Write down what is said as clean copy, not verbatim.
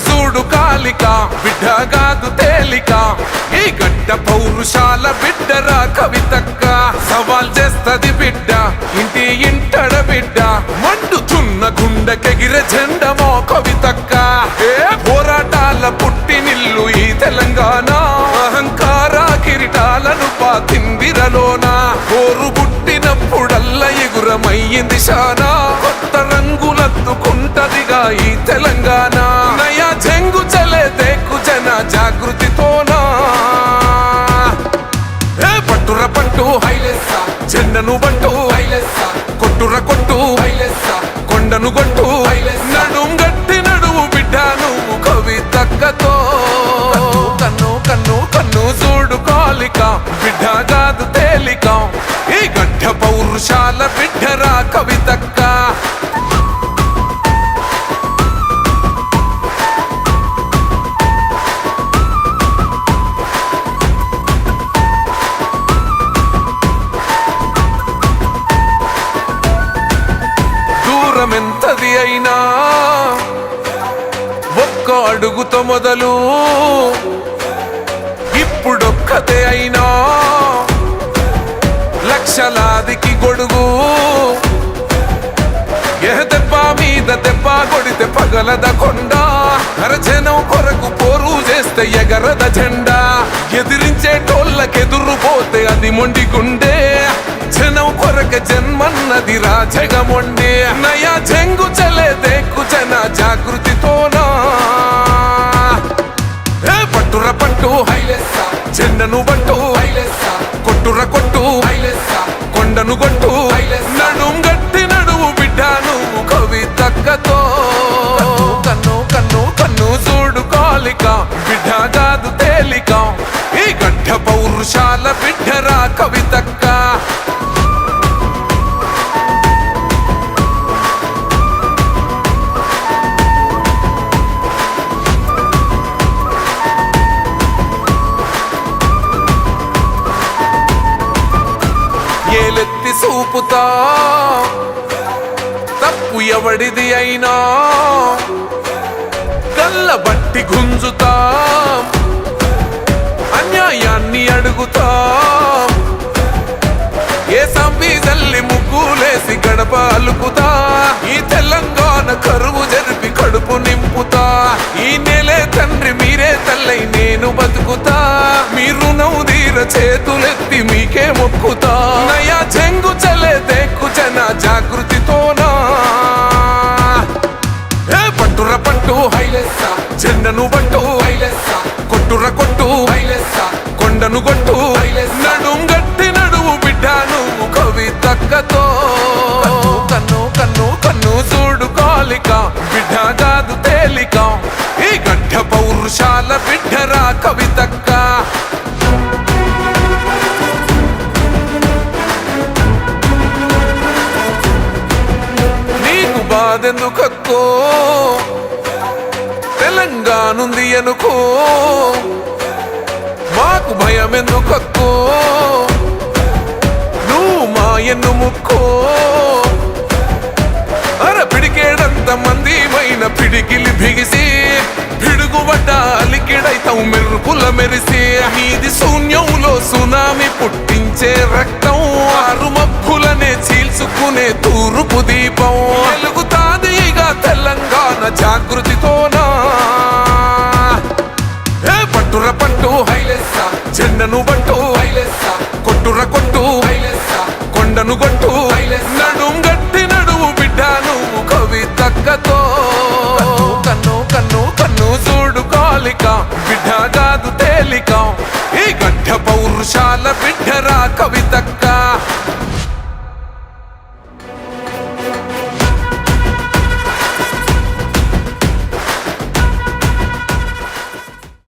చూడు కాలిక బిడ్డ కాదు తేలిక ఈ గడ్డ పౌరుషాల బిడ్డరా కవితక్క సవాల్ చేస్తది బిడ్డ ఇంటి ఇంటడ బిడ్డ మండుతున్న గుండెకెగిరే జెండమో కవితక్క ఏ పోరాటాల పుట్టినిల్లు ఈ తెలంగాణ అహంకార కిరీటాలను పాతిందిరలోన కోరు పుట్టినప్పుడల్ల ఎగురమయ్యింది శానా కొత్త రంగులద్దుకుంటదిగా ఈ తెలంగాణ నయా చెంగు చలే దేకు జన జాగృతితోనా పట్టుర పట్టు హైలెస్సా జెండను బట్టు హైలెస్సా కొట్టుర కొట్టు హైలెస్సా కొండను కొట్టు నడుం గట్టి నడువు బిడ్డ నువ్వు కవితక్కతో కన్ను కన్ను కన్ను చూడు కాలిక బిడ్డ కాదు తేలిక ఈ గడ్డ పౌరుషాల బిడ్డరా కవితక్క దూరమెంతది అయినా ఒక్క అడుగుతో మొదలు ఇప్పుడొక్కతే అయినా లక్షలాదికి గొడుగు ఏ దెబ్బ మీద దెబ్బ కొడితే పగలద కొండ అరజనం కొరకు పోరు చేస్తే ఎగరద జెండా ఎదిరించేటోళ్ళకెదురు పోతే అది మొండి గుండె జనం కొరక జన్మన్నది రాజగమొండి నయా చెంగు చలే దేకు జన జాగృతితోనా పట్టుర పట్టు హైలెస్సా జెండను బట్టు హైలెస్సా కొట్టుర కొట్టు హైలెస్సా కొండను కొట్టు నడుం గట్టి నడువు బిడ్డ నువ్వు కవితక్కతో కన్ను కన్ను కన్ను చూడు కాలిక బిడ్డ కాదు తేలిక ఈ గడ్డ పౌరుషాల బిడ్డరా కవితక్క ఏలెత్తి చూపుతా తప్పు ఎవడిది అయినా కళ్ళబట్టి గుంజుతా అన్యాయాన్ని అడుగుతా ఏ సంబీజల్లి ముగ్గులేసి గడప అలుకుతా ఈ తెలంగాణ కరువు జరిపి కడుపు నింపుతా ఈ నెలే తండ్రి మీరే తల్లై నేను బతుకుతా మీ రుణం తీర చేతులెత్తి మీకే మొక్కుతా నయా చెంగు చలే దేకు జన జాగృతితోనా పట్టుర పట్టు హైలెస్సా జెండను బట్టు హైలెస్సా కొట్టుర కొట్టు హైలెస్సా కొండను కొట్టు నడుం గట్టి నడువు బిడ్డ నువ్వు కవితక్కతో కన్ను కన్ను కన్ను చూడు కాలిక బిడ్డ కాదు తేలిక ఈ గడ్డ పౌరుషాల బిడ్డరా కవితక్క నీకు బాధెందుకక్కో తెలంగాణుంది అనుకో మాకు భయం ఎందుకక్కో నువ్వు మా ఎన్ను ముక్కో అర పిడికేడంత మంది మైన పిడికిలి బిగిసి పిడుగుబడ్డ అలికిడైతావు మెరుపుల మెరిసి నీది శూన్యంలో సునామి పుట్టించే రక్తం ఆరు మబ్బులనే చీల్చుకునే తూర్పు దీపం వెలుగుతాదిగా తెలంగాణ జాగృతితోనా పట్టుర పట్టు హైలెస్సా జెండను బట్టు హైలెస్సా కొట్టుర కొట్టు హైలెస్సా కొండను కొట్టు నడుం గట్టి నడువు బిడ్డ నువ్వు కవితక్కతో కన్ను కన్ను కన్ను చూడు కాలిక బిడ్డ కాదు తేలిక ఈ గడ్డ పౌరుషాల బిడ్డరా కవి